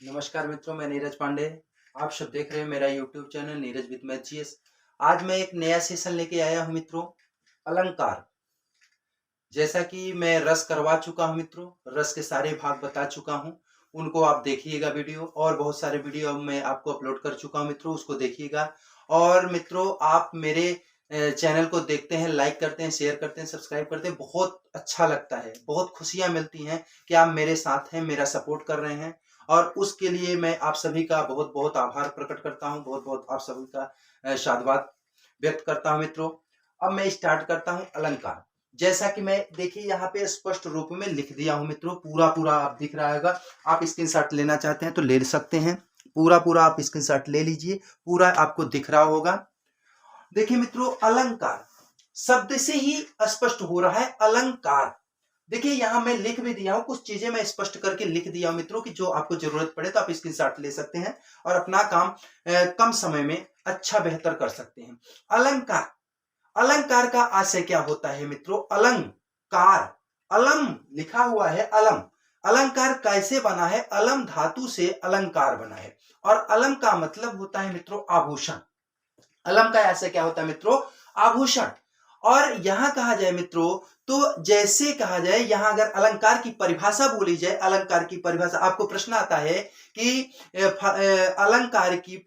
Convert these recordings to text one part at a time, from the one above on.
नमस्कार मित्रों, मैं नीरज पांडे। आप सब देख रहे हैं मेरा YouTube channel Neeraj with math GS. आज मैं एक नया सेशन लेके आया हूं मित्रों, अलंकार। जैसा कि मैं रस करवा चुका हूं मित्रों, रस के सारे भाग बता चुका हूं। उनको आप देखिएगा वीडियो, और बहुत सारे वीडियो मैं आपको अपलोड कर चुका हूं मित्रों, उसको देखिएगा। और मित्रों, आप मेरे चैनल को देखते हैं, लाइक करते हैं, शेयर करते हैं, सब्सक्राइब करते हैं, बहुत अच्छा लगता है, बहुत खुशियां मिलती हैं कि आप मेरे साथ हैं, मेरा सपोर्ट कर रहे हैं। और उसके लिए मैं आप सभी का बहुत बहुत आभार प्रकट करता हूं, बहुत बहुत आप सभी का साधुवाद व्यक्त करता हूं मित्रों। अब मैं स्टार्ट करता हूं अलंकार। जैसा कि मैं देखिए यहाँ पे स्पष्ट रूप में लिख दिया हूं मित्रों, पूरा पूरा आप दिख रहा होगा। आप स्क्रीनशॉट लेना चाहते हैं तो ले सकते हैं, पूरा पूरा आप स्क्रीनशॉट ले लीजिए, पूरा आपको दिख रहा होगा। देखिए मित्रों, अलंकार शब्द से ही स्पष्ट हो रहा है अलंकार। देखिए यहाँ मैं लिख भी दिया हूं, कुछ चीजें मैं स्पष्ट करके लिख दिया हूं मित्रों, कि जो आपको जरूरत पड़े तो आप स्क्रीनशॉट ले सकते हैं और अपना काम कम समय में अच्छा बेहतर कर सकते हैं। अलंकार, अलंकार का आशय क्या होता है मित्रों? अलंकार, अलम लिखा हुआ है, अलम। अलंकार कैसे बना है? अलम धातु से अलंकार बना है। और अलम का मतलब होता है मित्रों आभूषण। अलम का आशय क्या होता है मित्रों? आभूषण। और यहां कहा जाए मित्रों, तो जैसे कहा जाए, यहां अगर अलंकार की परिभाषा बोली जाए, अलंकार की परिभाषा, आपको प्रश्न आता है कि अलंकार की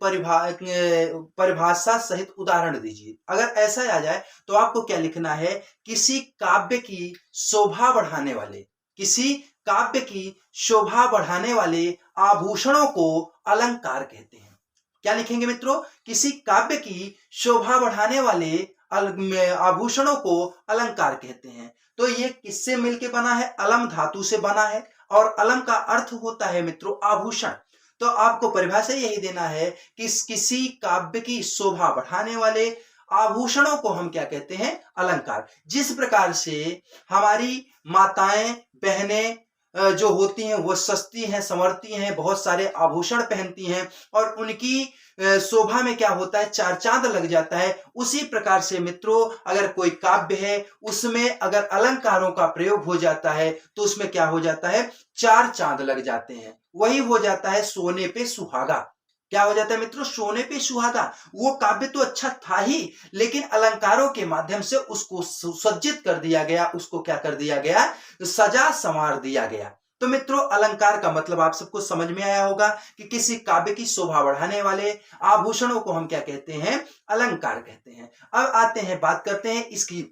परिभाषा सहित उदाहरण दीजिए। अगर ऐसा आ जाए तो आपको क्या लिखना है? किसी काव्य की शोभा बढ़ाने वाले, किसी काव्य की शोभा बढ़ाने वाले आभूषणों को अलंकार कहते हैं। क्या लिखेंगे मित्रों? किसी काव्य की शोभा बढ़ाने वाले आभूषणों को अलंकार कहते हैं। तो ये किससे मिलके बना है? अलम धातु से बना है, और अलम का अर्थ होता है मित्रों आभूषण। तो आपको परिभाषा यही देना है कि किसी काव्य की शोभा बढ़ाने वाले आभूषणों को हम क्या कहते हैं? अलंकार। जिस प्रकार से हमारी माताएं बहनें जो होती हैं वो सस्ती हैं, संवरती हैं, बहुत सारे आभूषण पहनती हैं, और उनकी शोभा में क्या होता है? चार चांद लग जाता है। उसी प्रकार से मित्रों, अगर कोई काव्य है, उसमें अगर अलंकारों का प्रयोग हो जाता है तो उसमें क्या हो जाता है? चार चांद लग जाते हैं। वही हो जाता है सोने पे सुहागा। क्या हो जाता है मित्रों? सोने पे सुहागा। वो काव्य तो अच्छा था ही, लेकिन अलंकारों के माध्यम से उसको सुसज्जित कर दिया गया, उसको क्या कर दिया गया? सजा संवार दिया गया। तो मित्रों, अलंकार का मतलब आप सबको समझ में आया होगा कि किसी काव्य की शोभा बढ़ाने वाले आभूषणों को हम क्या कहते हैं? अलंकार कहते हैं। अब आते हैं, बात करते हैं इसकी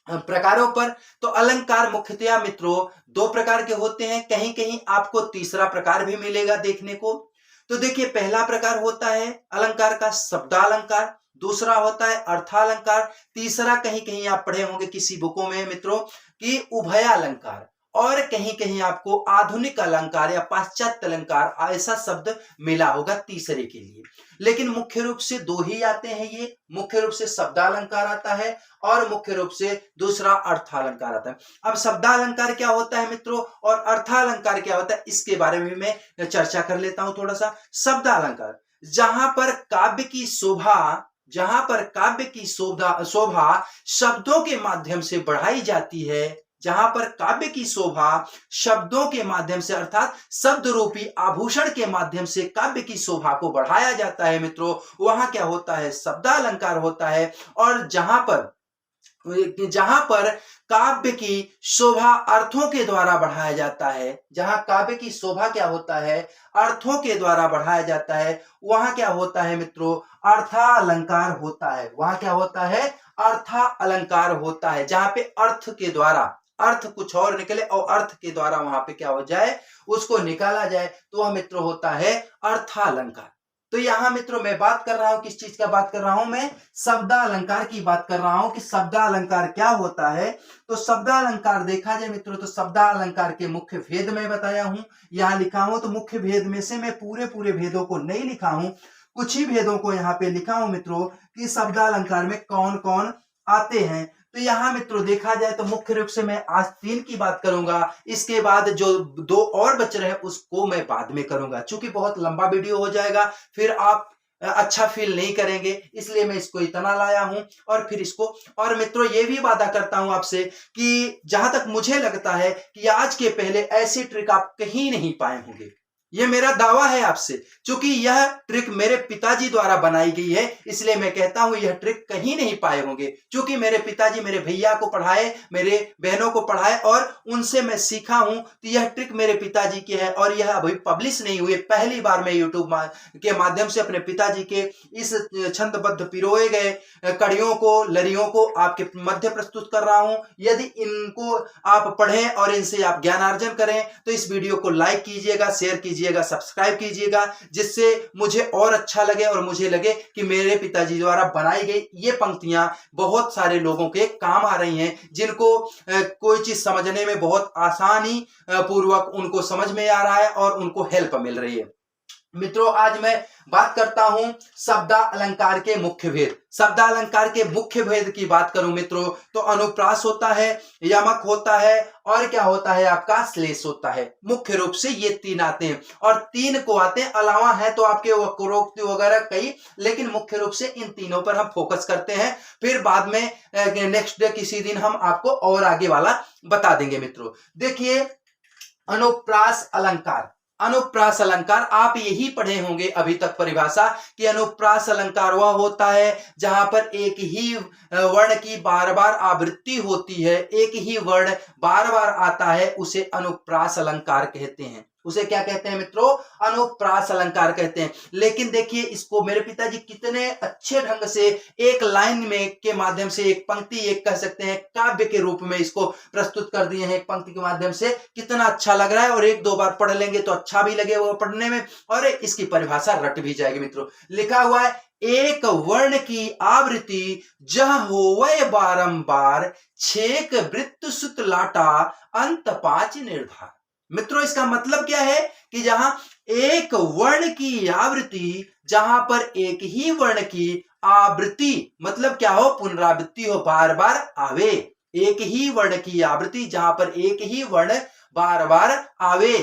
प्रकारों पर। तो अलंकार मुख्यतया मित्रों दो प्रकार के होते हैं, कहीं कहीं आपको तीसरा प्रकार भी मिलेगा देखने को। तो देखिए, पहला प्रकार होता है अलंकार का शब्दालंकार, दूसरा होता है अर्थालंकार, तीसरा कहीं कहीं आप पढ़े होंगे किसी बुकों में मित्रों कि उभयालंकार, और कहीं कहीं आपको आधुनिक अलंकार या पाश्चात्य अलंकार ऐसा शब्द मिला होगा तीसरे के लिए। लेकिन मुख्य रूप से दो ही आते हैं, ये मुख्य रूप से शब्दालंकार आता है और मुख्य रूप से दूसरा अर्थालंकार आता है। अब शब्दालंकार क्या होता है मित्रों और अर्थालंकार क्या होता है, इसके बारे में मैं चर्चा कर लेता हूं थोड़ा सा। शब्दालंकार, जहां पर काव्य की शोभा, जहां पर काव्य की शोभा शब्दों के माध्यम से बढ़ाई जाती है, जहां पर काव्य की शोभा शब्दों के माध्यम से अर्थात शब्द रूपी आभूषण के माध्यम से काव्य की शोभा को बढ़ाया जाता है मित्रों, वहां क्या होता है? शब्दालंकार होता है। और जहां पर काव्य की शोभा अर्थों के द्वारा बढ़ाया जाता है, जहां काव्य की शोभा क्या होता है? अर्थों के द्वारा बढ़ाया जाता है, वहां क्या होता है मित्रों? अर्थालंकार होता है। वहां क्या होता है? अर्थालंकार होता है। जहां पे अर्थ के द्वारा, अर्थ कुछ और निकले और अर्थ के द्वारा वहां पे क्या हो जाए? उसको निकाला जाए, तो वह मित्रों होता है अर्थालंकार। तो यहां मित्रों मैं बात कर रहा हूं, किस चीज का बात कर रहा हूं? मैं शब्दालंकार की बात कर रहा हूं कि शब्दालंकार क्या होता है। तो शब्दालंकार देखा जाए मित्रों, तो शब्दालंकार के मुख्य भेद मैं बताया हूं, यहां लिखा हूं। तो मुख्य भेद में से मैं पूरे पूरे भेदों को नहीं लिखा हूं, कुछ ही भेदों को यहाँ पे लिखा हूं मित्रों कि शब्दालंकार में कौन कौन आते हैं। तो यहाँ मित्रों देखा जाए तो मुख्य रूप से मैं आज 3 की बात करूंगा, इसके बाद जो 2 और बच रहे हैं उसको मैं बाद में करूंगा, क्योंकि बहुत लंबा वीडियो हो जाएगा, फिर आप अच्छा फील नहीं करेंगे, इसलिए मैं इसको इतना लाया हूं। और फिर इसको, और मित्रों ये भी वादा करता हूं आपसे कि जहां तक मुझे लगता है कि आज के पहले ऐसी ट्रिक आप कहीं नहीं पाए होंगे, ये मेरा दावा है आपसे। क्योंकि यह ट्रिक मेरे पिताजी द्वारा बनाई गई है, इसलिए मैं कहता हूं यह ट्रिक कहीं नहीं पाए होंगे। क्योंकि मेरे पिताजी मेरे भैया को पढ़ाए, मेरे बहनों को पढ़ाए और उनसे मैं सीखा हूं। तो यह ट्रिक मेरे पिताजी की है और यह अभी पब्लिश नहीं हुई। पहली बार मैं यूट्यूब के माध्यम से अपने पिताजी के इस छंदबद्ध पिरोए गए कड़ियों को, लरियों को आपके मध्य प्रस्तुत कर रहा हूं। यदि इनको आप पढ़ें और इनसे आप ज्ञानार्जन करें तो इस वीडियो को लाइक कीजिएगा, शेयर कीजिएगा, सब्सक्राइब कीजिएगा, जिससे मुझे और अच्छा लगे और मुझे लगे कि मेरे पिताजी द्वारा बनाई गई ये पंक्तियां बहुत सारे लोगों के काम आ रही हैं, जिनको कोई चीज समझने में बहुत आसानी पूर्वक उनको समझ में आ रहा है और उनको हेल्प मिल रही है। मित्रों, आज मैं बात करता हूं शब्दालंकार के मुख्य भेद। शब्दालंकार के मुख्य भेद की बात करूं मित्रों तो अनुप्रास होता है, यमक होता है और क्या होता है आपका श्लेष होता है। मुख्य रूप से ये तीन आते हैं और तीन को आते हैं, अलावा है तो आपके वक्रोक्ति वगैरह कई, लेकिन मुख्य रूप से इन तीनों पर हम फोकस करते हैं। फिर बाद में नेक्स्ट डे किसी दिन हम आपको और आगे वाला बता देंगे। मित्रों देखिए, अनुप्रास अलंकार, अनुप्रास अलंकार आप यही पढ़े होंगे अभी तक परिभाषा कि अनुप्रास अलंकार वह होता है जहां पर एक ही वर्ण की बार बार आवृत्ति होती है, एक ही वर्ण बार बार आता है, उसे अनुप्रास अलंकार कहते हैं। उसे क्या कहते हैं मित्रों? अनुप्रास अलंकार कहते हैं। लेकिन देखिए, इसको मेरे पिताजी कितने अच्छे ढंग से एक लाइन में के माध्यम से, एक पंक्ति, एक कह सकते हैं काव्य के रूप में इसको प्रस्तुत कर दिए हैं। एक पंक्ति के माध्यम से कितना अच्छा लग रहा है और एक दो बार पढ़ लेंगे तो अच्छा भी लगेगा पढ़ने में और इसकी परिभाषा रट भी जाएगी। मित्रों लिखा हुआ है, एक वर्ण की आवृत्ति जह होवे बारंबार, छेक वृत्त सुत लाटा अंत पांच निर्धार। मित्रों इसका मतलब क्या है कि जहां एक वर्ण की आवृत्ति, जहां पर एक ही वर्ण की आवृत्ति मतलब क्या हो, पुनरावृत्ति हो, बार बार आवे। एक ही वर्ण की आवृत्ति जहां पर एक ही वर्ण बार बार आवे,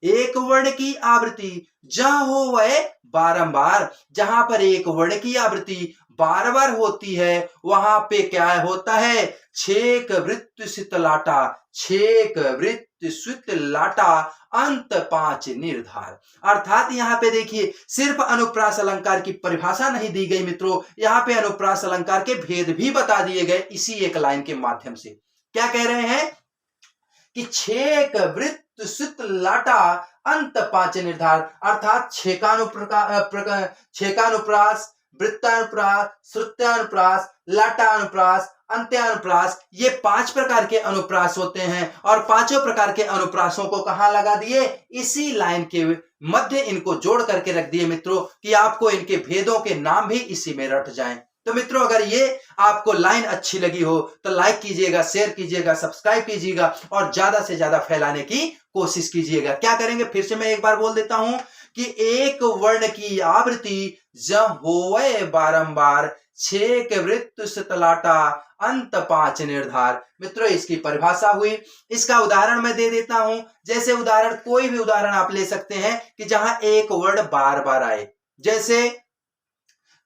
एक वर्ण की आवृत्ति जह हो वह बारंबार, जहां पर एक वर्ण की आवृत्ति बार बार होती है वहां पे क्या होता है, छेक वृत्त शीतलाटा, छेक वृत्त शीतलाटा अंत पांच निर्धार। अर्थात यहाँ पे देखिए, सिर्फ अनुप्रास अलंकार की परिभाषा नहीं दी गई मित्रों, यहाँ पे अनुप्रास अलंकार के भेद भी बता दिए गए इसी एक लाइन के माध्यम से। क्या कह रहे हैं कि छेक वृत्त शीतलाटा अंत पांच निर्धार, अर्थात छेकानुप्रास, वृत्तानुप्रास, श्रुत्यानुप्रास, लाटानुप्रास, अंत्यानुप्रास, ये पांच प्रकार के अनुप्रास होते हैं और पांचों प्रकार के अनुप्रासों को कहां लगा दिए, इसी लाइन के मध्य इनको जोड़ करके रख दिए मित्रों कि आपको इनके भेदों के नाम भी इसी में रट जाएं। तो मित्रों अगर ये आपको लाइन अच्छी लगी हो तो लाइक कीजिएगा, शेयर कीजिएगा, सब्सक्राइब कीजिएगा और ज्यादा से ज्यादा फैलाने की कोशिश कीजिएगा। क्या करेंगे, फिर से मैं एक बार बोल देता हूं कि एक वर्ण की आवृत्ति जब होवे बारंबार, छेक वृत्त शीतलाटा अंत पांच निर्धार। मित्रों इसकी परिभाषा हुई। इसका उदाहरण मैं दे देता हूं। जैसे उदाहरण, कोई भी उदाहरण आप ले सकते हैं कि जहां एक वर्ण बार बार आए। जैसे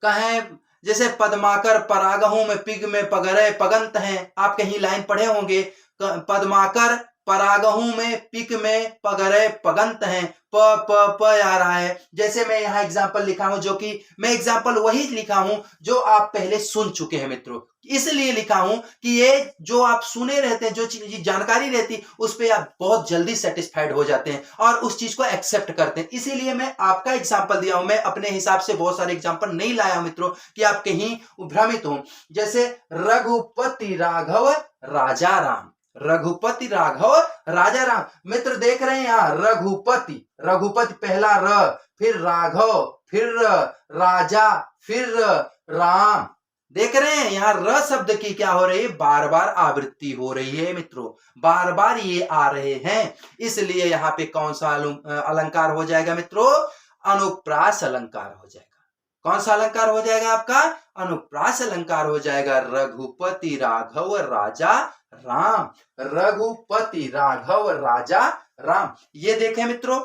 कहें, जैसे पद्माकर परागहूं में पिग में पगरे पगंत हैं, आप कहीं लाइन पढ़े होंगे, पद्माकर परागहूं में पिक में पगरे पगंत हैं, प प प आ रहा है। जैसे मैं यहाँ एग्जाम्पल लिखा हूं, जो कि मैं एग्जाम्पल वही लिखा हूं जो आप पहले सुन चुके हैं मित्रों, इसलिए लिखा हूं कि ये जो आप सुने रहते हैं, जो चीज जानकारी रहती उस पर आप बहुत जल्दी सेटिस्फाइड हो जाते हैं और उस चीज को एक्सेप्ट करते हैं। इसीलिए मैं आपका एग्जाम्पल दिया हूं। मैं अपने हिसाब से बहुत सारे एग्जाम्पल नहीं लाया मित्रों कि आप कहीं भ्रमित हो। जैसे रघुपति राघव राजा राम, रघुपति राघव राजा राम। मित्र देख रहे हैं यहाँ, रघुपति, रघुपति पहला र, फिर राघव, फिर राजा, फिर राम। देख रहे हैं यहाँ र शब्द की क्या हो रही है, बार बार आवृत्ति हो रही है मित्रों, बार बार ये आ रहे हैं। इसलिए यहाँ पे कौन सा अलंकार हो जाएगा मित्रों, अनुप्रास अलंकार हो जाएगा। कौन सा अलंकार हो जाएगा आपका, अनुप्रास अलंकार हो जाएगा। रघुपति राघव राजा राम, रघुपति राघव राजा राम। ये देखें मित्रों,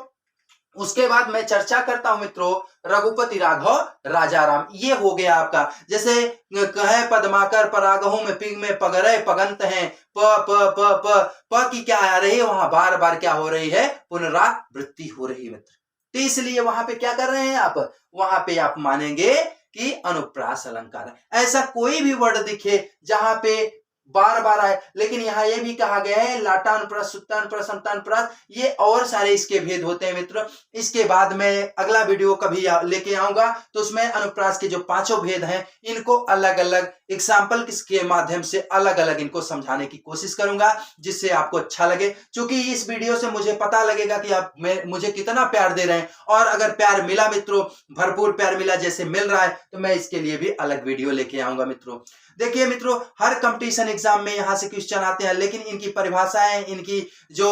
उसके बाद मैं चर्चा करता हूं मित्रों, रघुपति राघव राजा राम, ये हो गया आपका। जैसे कहे पद्माकर परागहूं में पिग में पगरे पगंत हैं, प प प प प की क्या आ रही है, वहां बार बार क्या हो रही है, पुनरावृत्ति हो रही है मित्र। तो इसलिए वहां पे क्या कर रहे हैं आप, वहां पे आप मानेंगे कि अनुप्रास अलंकार है। ऐसा कोई भी वर्ड दिखे जहां पे बार बार आए, लेकिन यहाँ ये भी कहा गया है लाटानुप्रास, सुत्तानुप्रास, समतानुप्रास, ये और सारे इसके भेद होते हैं मित्रों। इसके बाद मैं अगला वीडियो कभी लेके आऊंगा तो उसमें अनुप्रास के जो पांचों भेद हैं इनको अलग अलग एग्जाम्पल के माध्यम से अलग अलग इनको समझाने की कोशिश करूंगा, जिससे आपको अच्छा लगे। क्योंकि इस वीडियो से मुझे पता लगेगा कि आप मुझे कितना प्यार दे रहे हैं, और अगर प्यार मिला मित्रों, भरपूर प्यार मिला जैसे मिल रहा है, तो मैं इसके लिए भी अलग वीडियो लेके आऊंगा मित्रों। देखिए मित्रों, हर कंपटीशन एग्जाम में यहाँ से क्वेश्चन आते हैं, लेकिन इनकी परिभाषाएं, इनकी जो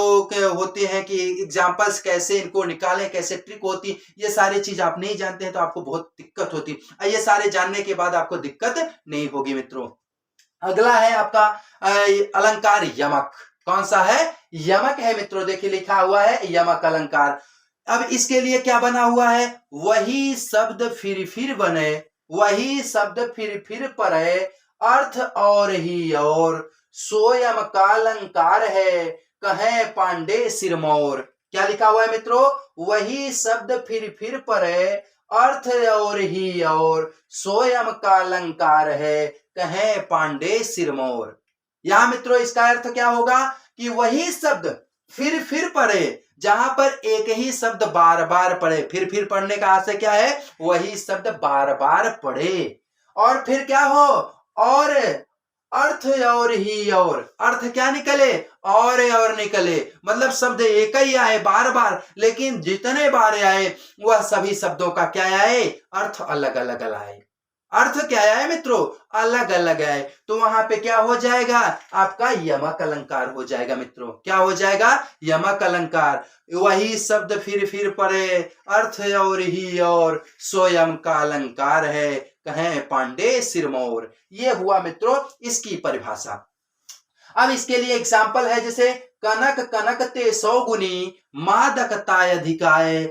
होते हैं कि एग्जाम्पल्स कैसे इनको निकालें, कैसे ट्रिक होती, ये सारी चीज आप नहीं जानते हैं तो आपको बहुत दिक्कत होती है। ये सारे जानने के बाद आपको दिक्कत नहीं होगी मित्रों। अगला है आपका अलंकार यमक। कौन सा है? यमक है मित्रों। देखिए लिखा हुआ है यमक अलंकार। अब इसके लिए क्या बना हुआ है? वही शब्द फिर बने, वही शब्द फिर पढ़े, अर्थ और ही और, सोयम का अलंकार है, कहे पांडे सिरमौर। क्या लिखा हुआ है मित्रों? वही शब्द फिर पढ़े, अर्थ और ही और, सोयम का अलंकार है, कहे पांडे सिरमौर। यहां मित्रों इसका अर्थ क्या होगा कि वही शब्द फिर पढ़े, जहां पर एक ही शब्द बार बार पढ़े। फिर पढ़ने का आशय क्या है? वही शब्द बार बार पढ़े, और फिर क्या हो, और अर्थ और ही और, अर्थ क्या निकले? और निकले। मतलब शब्द एक ही आए बार बार, लेकिन जितने बार आए वह सभी शब्दों का क्या आए? अर्थ अलग अलग आए। अर्थ क्या है मित्रों? अलग अलग है। तो वहां पे क्या हो जाएगा? आपका यमक अलंकार हो जाएगा मित्रों। क्या हो जाएगा? यमक अलंकार। वही शब्द फिर पढ़े, अर्थ और ही और, स्वयं का अलंकार है, कहें पांडे सिरमौर। ये हुआ मित्रों इसकी परिभाषा। अब इसके लिए एग्जाम्पल है, जैसे कनक कनक ते 100 गुनी, मादकताय अधिकाय,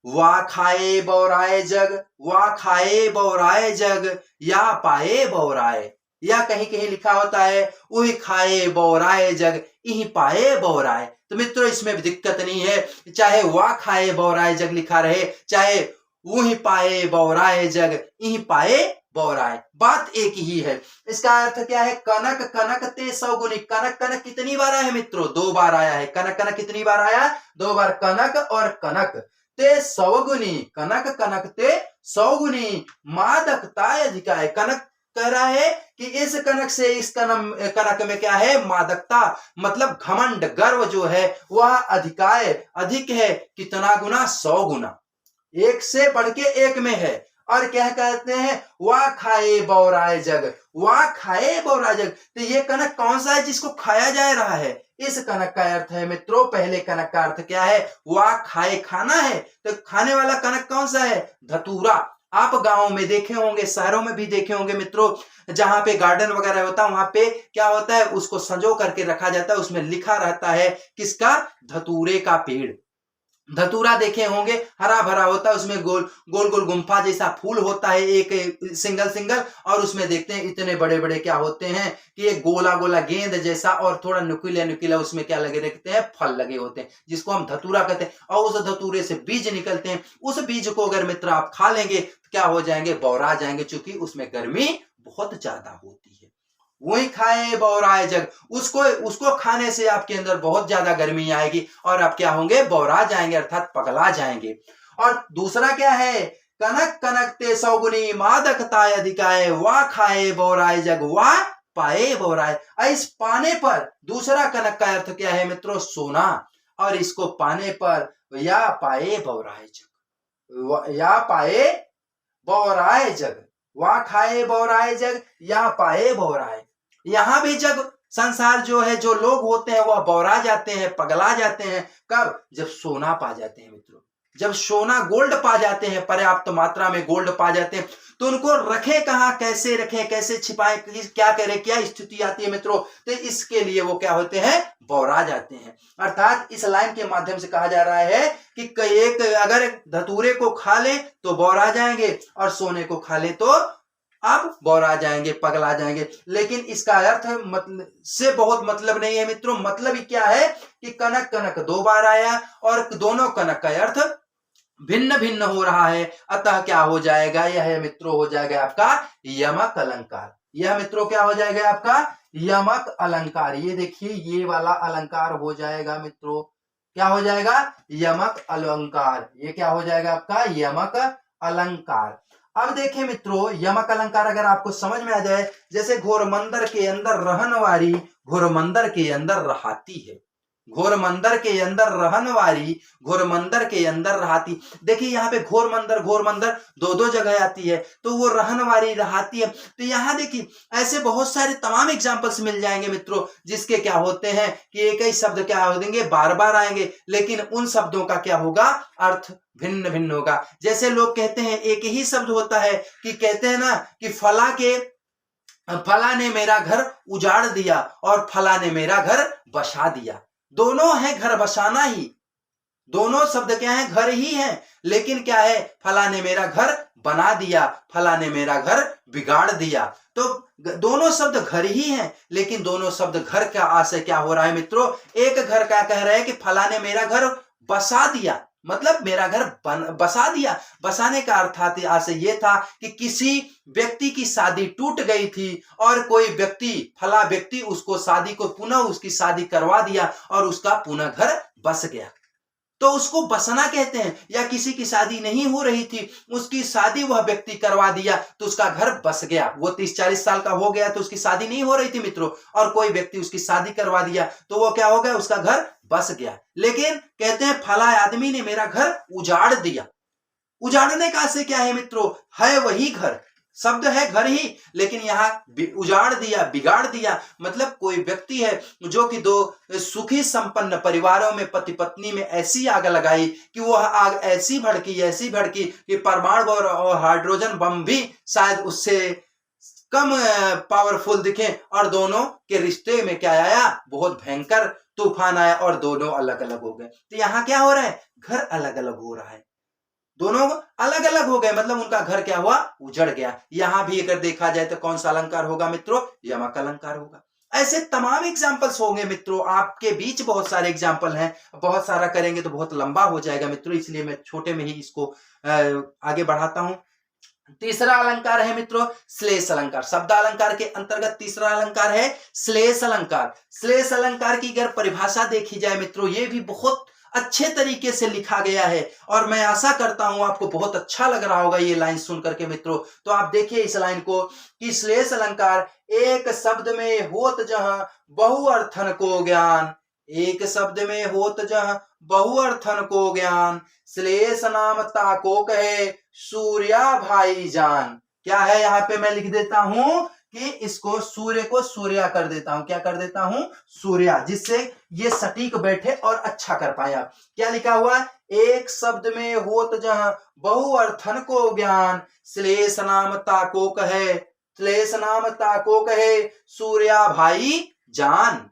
वा खाए बौराए जग, वा खाए बौराए जग, या पाए बौराए। या कहीं कहीं लिखा होता है वही खाए बौराए जग, यही पाए बौराए। तो मित्रों इसमें दिक्कत नहीं है, चाहे वा खाए बौराए जग लिखा रहे, चाहे वही पाए बौराए जग, यही पाए बौराए, बात एक ही है। इसका अर्थ क्या है? कनक कनक ते 100 गुनी। कनक कनक कितनी बार आया है मित्रों? 2 बार आया है। कनक कनक कितनी बार आया? 2 बार। कनक और कनक ते 100 गुनी, कनक कनक ते 100 गुनी, मादकताय अधिकाय। कनक कह रहा है कि इस कनक से इस कनक में क्या है? मादकता, मतलब घमंड, गर्व जो है वह अधिकाय, अधिक है। कितना गुना? 100 गुना। एक से बढ़ के एक में है। और क्या कहते हैं? वाह खाए बौराए जग, वाह खाए बौराए जग। तो ये कनक कौन सा है जिसको खाया जा रहा है? इस कनक का अर्थ है मित्रों, पहले कनक का अर्थ क्या है? वाह खाए, खाना है। तो खाने वाला कनक कौन सा है? धतूरा। आप गांव में देखे होंगे, शहरों में भी देखे होंगे मित्रों, जहां पे गार्डन वगैरह होता है वहां पे क्या होता है? उसको संजो करके रखा जाता है, उसमें लिखा रहता है किसका? धतूरे का पेड़। धतूरा देखे होंगे, हरा भरा होता है, उसमें गोल गोल गुम्फा जैसा फूल होता है, एक सिंगल सिंगल, और उसमें देखते हैं इतने बड़े बड़े क्या होते हैं कि एक गोला गोला गेंद जैसा, और थोड़ा नुकीला नुकीला उसमें क्या लगे रहते हैं? फल लगे होते हैं, जिसको हम धतूरा कहते हैं। और उस धतूरे से बीज निकलते हैं। उस बीज को अगर मित्र आप खा लेंगे तो क्या हो जाएंगे? बौरा जाएंगे, चूंकि उसमें गर्मी बहुत ज्यादा होती है। वही खाए बौराए जग, उसको खाने से आपके अंदर बहुत ज्यादा गर्मी आएगी और आप क्या होंगे? बौरा जाएंगे, अर्थात पगला जाएंगे। और दूसरा क्या है? कनक कनक ते 100 गुनी, मादकताय अधिकाय, वा खाए बौराए जग, वा पाए बौराए। इस पाने पर दूसरा कनक का अर्थ क्या है मित्रों? सोना। और इसको पाने पर या पाए बौराए जग, या पाए बौराए जग, वा खाए बौराए जग, या पाए बौराए। यहां भी जग संसार जो है, जो लोग होते हैं वह बौरा जाते हैं, पगला जाते हैं। कब? जब सोना पा जाते हैं मित्रों, जब सोना गोल्ड पा जाते हैं, पर्याप्त मात्रा में गोल्ड पा जाते हैं, तो उनको रखे कहां, कैसे रखें, कैसे छिपाएं, क्या करें, क्या स्थिति आती है मित्रों? तो इसके लिए वो क्या होते हैं? बौरा जाते हैं। अर्थात इस लाइन के माध्यम से कहा जा रहा है कि एक अगर धतूरे को खा ले तो बौरा जाएंगे, और सोने को खा ले तो आप बौरा जाएंगे, पगला जाएंगे। लेकिन इसका अर्थ से बहुत मतलब नहीं है मित्रों। मतलब ही क्या है कि कनक कनक 2 बार आया, और दोनों कनक का अर्थ भिन्न भिन्न हो रहा है, अतः क्या हो जाएगा, यह मित्रों हो जाएगा आपका यमक अलंकार। यह मित्रों क्या हो जाएगा आपका यमक अलंकार। ये देखिए ये वाला अलंकार हो जाएगा मित्रों, क्या हो जाएगा यमक अलंकार। ये क्या हो जाएगा आपका यमक अलंकार। अब देखिए मित्रों यमक अलंकार अगर आपको समझ में आ जाए, जैसे घोरमंदर के अंदर रहन वारी घोरमंदर के अंदर रहाती है, घोरमंदर के अंदर रहन वारी घोरमंदर के अंदर रहाती। देखिए यहाँ पे घोरमंदर दो दो जगह आती है, तो वो रहन वारी रहाती है। तो यहाँ देखिए ऐसे बहुत सारे तमाम एग्जांपल्स मिल जाएंगे मित्रों, जिसके क्या होते हैं कि एक ही शब्द क्या हो देंगे बार बार आएंगे, लेकिन उन शब्दों का क्या होगा अर्थ भिन्न भिन्न होगा। जैसे लोग कहते हैं एक ही शब्द होता है, कि कहते हैं ना कि फला ने मेरा घर उजाड़ दिया और फला ने मेरा घर बसा दिया। दोनों है घर बसाना ही, दोनों शब्द क्या है घर ही है, लेकिन क्या है फला ने मेरा घर बना दिया, फला ने मेरा घर बिगाड़ दिया। तो दोनों शब्द घर ही हैं, लेकिन दोनों शब्द घर का आशय क्या हो रहा है मित्रों, एक घर का कह रहे हैं कि फला ने मेरा घर बसा दिया, मतलब मेरा घर बसा दिया। बसाने का अर्थात आशय ये था कि किसी व्यक्ति की शादी टूट गई थी और कोई व्यक्ति फला व्यक्ति उसको शादी को पुनः उसकी शादी करवा दिया और उसका पुनः घर बस गया, तो उसको बसना कहते हैं। या किसी की शादी नहीं हो रही थी, उसकी शादी वह व्यक्ति करवा दिया तो उसका घर बस गया। वो 30-40 साल का हो गया तो उसकी शादी नहीं हो रही थी मित्रों, और कोई व्यक्ति उसकी शादी करवा दिया तो वो क्या हो गया उसका घर बस गया। लेकिन कहते हैं फला आदमी ने मेरा घर उजाड़ दिया। उजाड़ने का से क्या है मित्रों, है वही घर, शब्द है घर ही, लेकिन यहाँ उजाड़ दिया बिगाड़ दिया। मतलब कोई व्यक्ति है जो कि दो सुखी संपन्न परिवारों में पति पत्नी में ऐसी आग लगाई कि वह आग ऐसी भड़की कि परमाणु और हाइड्रोजन बम भी शायद उससे कम पावरफुल दिखे, और दोनों के रिश्ते में क्या आया बहुत भयंकर तूफान आया और दोनों अलग अलग हो गए। तो यहाँ क्या हो रहा है घर अलग अलग हो रहा है, दोनों अलग अलग हो गए, मतलब उनका घर क्या हुआ उजड़ गया। यहां भी अगर देखा जाए तो कौन सा अलंकार होगा मित्रों यमक अलंकार होगा। ऐसे तमाम एग्जाम्पल्स होंगे मित्रों, आपके बीच बहुत सारे एग्जाम्पल हैं, बहुत सारा करेंगे तो बहुत लंबा हो जाएगा मित्रों, इसलिए मैं छोटे में ही इसको आगे बढ़ाता हूं। तीसरा अलंकार है मित्रों श्लेष अलंकार। शब्द अलंकार के अंतर्गत तीसरा अलंकार है श्लेष अलंकार। श्लेष अलंकार की अगर परिभाषा देखी जाए मित्रों, ये भी बहुत अच्छे तरीके से लिखा गया है और मैं आशा करता हूं आपको बहुत अच्छा लग रहा होगा ये लाइन सुन करके मित्रों। तो आप देखिए इस लाइन को कि श्लेष अलंकार एक शब्द में होत जहां बहुअर्थन को ज्ञान, एक शब्द में होत जहां बहुअर्थन को ज्ञान, श्लेष नाम ताको कहे सूर्या भाई जान। क्या है यहाँ पे मैं लिख देता हूं कि इसको सूर्य को सूर्या कर देता हूं, क्या कर देता हूं सूर्या, जिससे ये सटीक बैठे और अच्छा कर पाए आप। क्या लिखा हुआ है एक शब्द में होत जहां बहुअर्थन को ज्ञान, श्लेष नाम ताको कहे, श्लेष नाम ताको कहे सूर्या भाई जान।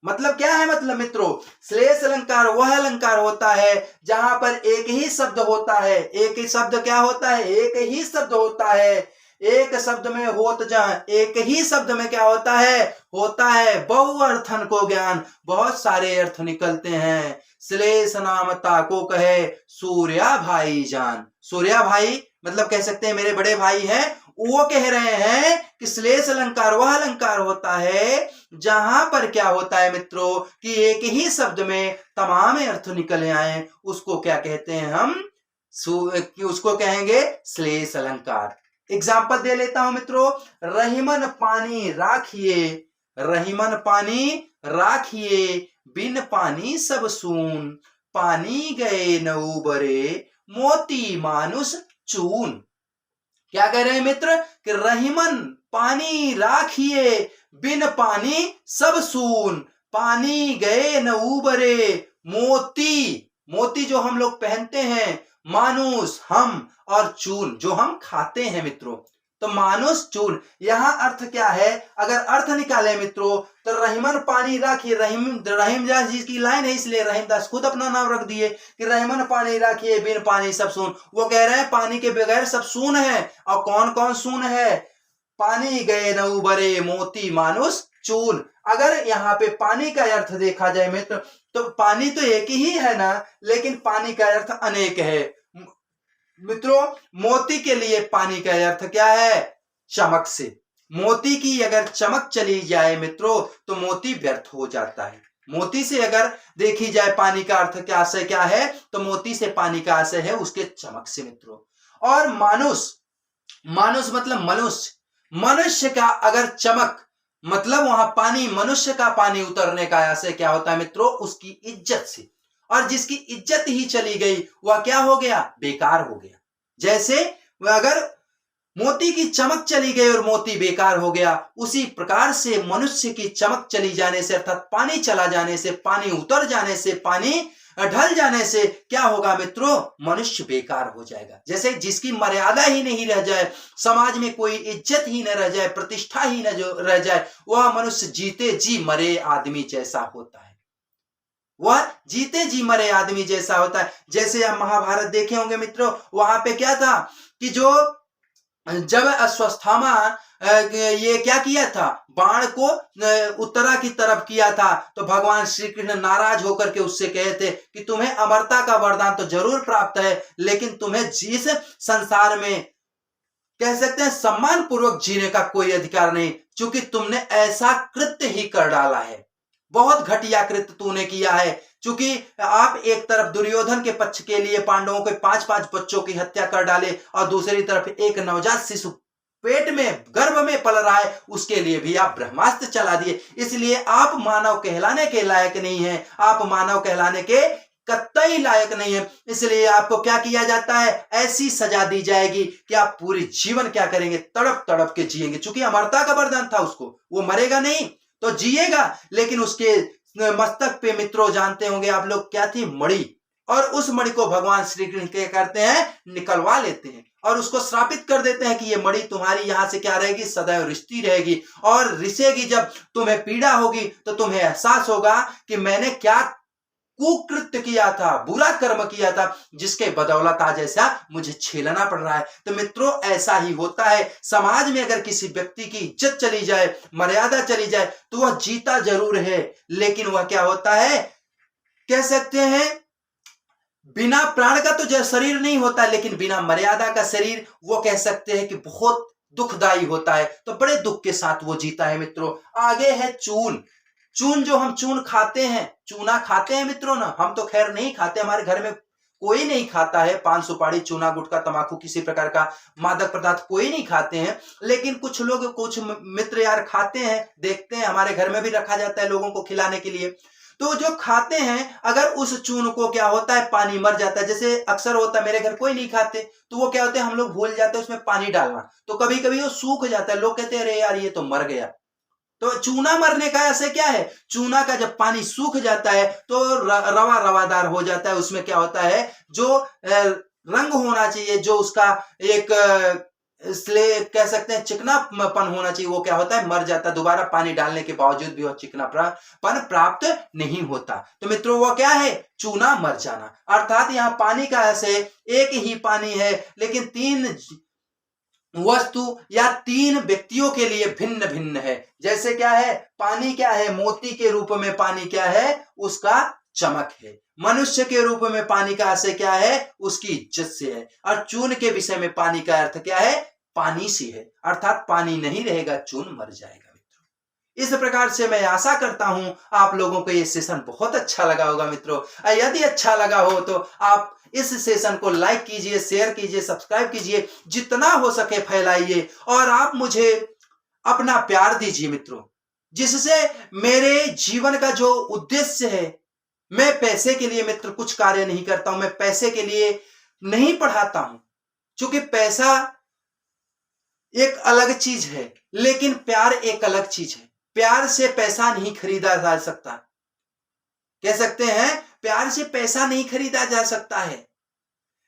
मतलब क्या है मतलब मित्रों श्लेष अलंकार वह अलंकार होता है जहां पर एक ही शब्द होता है, एक ही शब्द क्या होता है एक ही शब्द होता है, एक शब्द में होत जहां एक ही शब्द में क्या होता है बहुअर्थन को ज्ञान, बहुत सारे अर्थ निकलते हैं। श्लेष नाम ताको कहे सूर्या भाई जान, सूर्या भाई मतलब कह सकते हैं मेरे बड़े भाई हैं, वो कह रहे हैं कि श्लेष अलंकार वह अलंकार होता है जहां पर क्या होता है मित्रों कि एक ही शब्द में तमाम अर्थ निकले आए, उसको क्या कहते हैं हम उसको कहेंगे श्लेष अलंकार। एग्जाम्पल दे लेता हूं मित्रों, रहीमन पानी राखिए, रहीमन पानी राखिए बिन पानी सब सून, पानी गए न उबरे मोती मानुष चून। क्या कह रहे हैं मित्र कि रहीमन पानी राखिए बिन पानी सब सून, पानी गए न उबरे मोती, मोती जो हम लोग पहनते हैं, मानुष हम, और चून जो हम खाते हैं मित्रों। तो मानुष चून यहां अर्थ क्या है, अगर अर्थ निकाले मित्रों तो रहीमन पानी राखिए, रहीमदास जी की लाइन है इसलिए रहीमदास खुद अपना नाम रख दिए कि रहीमन पानी राखिए बिन पानी सब सून। वो कह रहे हैं पानी के बगैर सब सून है, और कौन कौन सून है, पानी गए न उबरे मोती मानुष चून। अगर यहाँ पे पानी का अर्थ देखा जाए मित्र तो पानी तो एक ही है ना, लेकिन पानी का अर्थ अनेक है। मित्रों, मोती के लिए पानी का अर्थ क्या है? चमक से। मोती की अगर चमक चली जाए मित्रों तो मोती व्यर्थ हो जाता है। मोती से अगर देखी जाए पानी का अर्थ क्या आशय क्या है, तो मोती से पानी का आशय है उसके चमक से मित्रों। और मानुष, मानुष मतलब मनुष्य, मनुष्य का अगर चमक मतलब वहां पानी, मनुष्य का पानी उतरने का आशय क्या होता है मित्रों? उसकी इज्जत से। और जिसकी इज्जत ही चली गई वह क्या हो गया? बेकार हो गया। जैसे अगर मोती की चमक चली गई और मोती बेकार हो गया, उसी प्रकार से मनुष्य की चमक चली जाने से अर्थात पानी चला जाने से, पानी उतर जाने से, पानी ढल जाने से क्या होगा मित्रों? मनुष्य बेकार हो जाएगा। जैसे जिसकी मर्यादा ही नहीं रह जाए, समाज में कोई इज्जत ही न रह जाए, प्रतिष्ठा ही न जो रह जाए, वह मनुष्य जीते जी मरे आदमी जैसा होता है। वह जीते जी मरे आदमी जैसा होता है। जैसे आप महाभारत देखे होंगे मित्रों, वहां पे क्या था कि जो जब अश्वत्थामा ये क्या किया था, बाण को उत्तरा की तरफ किया था, तो भगवान श्री कृष्ण नाराज होकर के उससे कहे थे कि तुम्हें अमरता का वरदान तो जरूर प्राप्त है, लेकिन तुम्हें जिस संसार में कह सकते हैं सम्मान पूर्वक जीने का कोई अधिकार नहीं, क्योंकि तुमने ऐसा कृत्य ही कर डाला है। बहुत घटिया कृत्य तूने किया है। क्योंकि आप एक तरफ दुर्योधन के पक्ष के लिए पांडवों के 5-5 बच्चों की हत्या कर डाले और दूसरी तरफ एक नवजात शिशु पेट में, गर्भ में पल रहा है, उसके लिए भी आप ब्रह्मास्त्र चला दिए। इसलिए आप मानव कहलाने के लायक नहीं है, आप मानव कहलाने के कतई लायक नहीं है। इसलिए आपको क्या किया जाता है? ऐसी सजा दी जाएगी कि आप पूरी जीवन क्या करेंगे? तड़प तड़प के जिएंगे। चूंकि अमरता का वरदान था उसको, वो मरेगा नहीं तो जिएगा, लेकिन उसके मस्तक पे मित्रों जानते होंगे आप लोग क्या थी? मणि। और उस मणि को भगवान श्री कृष्ण क्या करते हैं? निकलवा लेते हैं और उसको श्रापित कर देते हैं कि ये मणि तुम्हारी यहां से क्या रहेगी? सदैव रिश्ती रहेगी और रिसेगी। जब तुम्हें पीड़ा होगी तो तुम्हें एहसास होगा कि मैंने क्या कुकृत्य किया था, बुरा कर्म किया था, जिसके बदौलत आज ऐसा मुझे झेलना पड़ रहा है। तो मित्रों, ऐसा ही होता है। समाज में अगर किसी व्यक्ति की इज्जत चली जाए, मर्यादा चली जाए, तो वह जीता जरूर है, लेकिन वह क्या होता है? कह सकते हैं बिना प्राण का तो जो शरीर नहीं होता, लेकिन बिना मर्यादा का शरीर वो कह सकते हैं कि बहुत दुखदाई होता है। तो बड़े दुख के साथ वो जीता है मित्रों। आगे है चून। चून, जो हम चून खाते हैं, चूना खाते हैं मित्रों ना। हम तो खैर नहीं खाते, हमारे घर में कोई नहीं खाता है पान सुपारी, चूना, गुटखा, तंबाकू, किसी प्रकार का मादक पदार्थ कोई नहीं खाते हैं। लेकिन कुछ लोग, कुछ मित्र यार खाते हैं, देखते हैं हमारे घर में भी रखा जाता है लोगों को खिलाने के लिए। तो जो खाते हैं, अगर उस चून को क्या होता है? पानी मर जाता है। जैसे अक्सर होता है, मेरे घर कोई नहीं खाते तो वो क्या होता है, हम लोग भूल जाते हैं उसमें पानी डालना, तो कभी कभी वो सूख जाता है। लोग कहते हैं अरे यार ये तो मर गया। तो चूना मरने का ऐसे क्या है? चूना का जब पानी सूख जाता है तो रवा रवादार हो जाता है। उसमें क्या होता है? जो रंग होना चाहिए, जो उसका एक इसलिए कह सकते हैं चिकनापन होना चाहिए, वो क्या होता है? मर जाता है। दोबारा पानी डालने के बावजूद भी वो चिकनापन प्राप्त नहीं होता। तो मित्रों, वो क्या है? चूना मर जाना। अर्थात यहाँ पानी का ऐसे एक ही पानी है, लेकिन 3 वस्तु या 3 व्यक्तियों के लिए भिन्न भिन्न है। जैसे क्या है? पानी क्या है? मोती के रूप में पानी क्या है? उसका चमक है। मनुष्य के रूप में पानी का आशय क्या है? उसकी इज्जत से है। और चून के विषय में पानी का अर्थ क्या है? पानी से है। अर्थात पानी नहीं रहेगा, चून मर जाएगा। इस प्रकार से मैं आशा करता हूं आप लोगों को ये सेशन बहुत अच्छा लगा होगा मित्रों। यदि अच्छा लगा हो तो आप इस सेशन को लाइक कीजिए, शेयर कीजिए, सब्सक्राइब कीजिए, जितना हो सके फैलाइए और आप मुझे अपना प्यार दीजिए मित्रों, जिससे मेरे जीवन का जो उद्देश्य है, मैं पैसे के लिए मित्र कुछ कार्य नहीं करता हूं, मैं पैसे के लिए नहीं पढ़ाता हूं, क्योंकि पैसा एक अलग चीज है, लेकिन प्यार एक अलग चीज है। प्यार से पैसा नहीं खरीदा जा सकता। कह सकते हैं प्यार से पैसा नहीं खरीदा जा सकता है,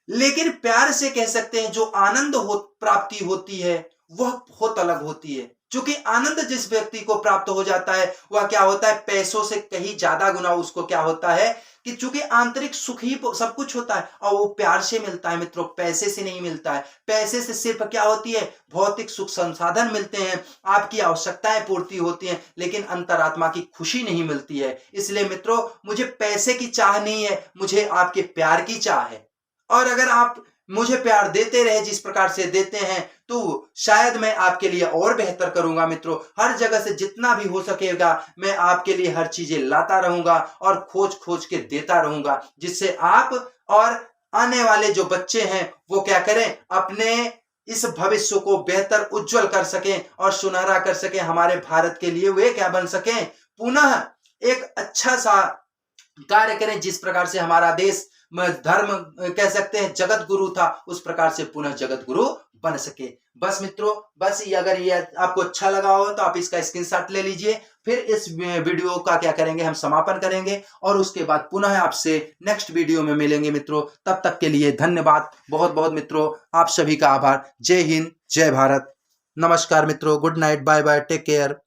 लेकिन प्यार से कह सकते हैं जो आनंद प्राप्ति होती है वह बहुत अलग होती है। क्योंकि आनंद जिस व्यक्ति को प्राप्त हो जाता है वह क्या होता है? पैसों से कहीं ज्यादा गुना उसको क्या होता है कि चूंकि आंतरिक सुख ही सब कुछ होता है और वो प्यार से मिलता है मित्रों, पैसे से नहीं मिलता है। पैसे से सिर्फ क्या होती है? भौतिक सुख संसाधन मिलते हैं, आपकी आवश्यकताएं पूर्ति होती हैं, लेकिन अंतरात्मा की खुशी नहीं मिलती है। इसलिए मित्रों, मुझे पैसे की चाह नहीं है, मुझे आपके प्यार की चाह है। और अगर आप मुझे प्यार देते रहे जिस प्रकार से देते हैं, तो शायद मैं आपके लिए और बेहतर करूंगा मित्रों। हर जगह से जितना भी हो सकेगा मैं आपके लिए हर चीजें लाता रहूंगा और खोज खोज के देता रहूंगा, जिससे आप और आने वाले जो बच्चे हैं वो क्या करें, अपने इस भविष्य को बेहतर उज्जवल कर सकें और सुनहरा कर सकें। हमारे भारत के लिए वे क्या बन सकें, पुनः एक अच्छा सा कार्य करें। जिस प्रकार से हमारा देश धर्म कह सकते हैं जगत गुरु था, उस प्रकार से पुनः जगत गुरु बन सके। बस मित्रों, बस ये अगर ये आपको अच्छा लगा हो तो आप इसका स्क्रीनशॉट ले लीजिए। फिर इस वीडियो का क्या करेंगे, हम समापन करेंगे और उसके बाद पुनः आपसे नेक्स्ट वीडियो में मिलेंगे मित्रों। तब तक के लिए धन्यवाद बहुत बहुत मित्रों, आप सभी का आभार। जय हिंद, जय भारत, नमस्कार मित्रों, good night, bye bye, take care.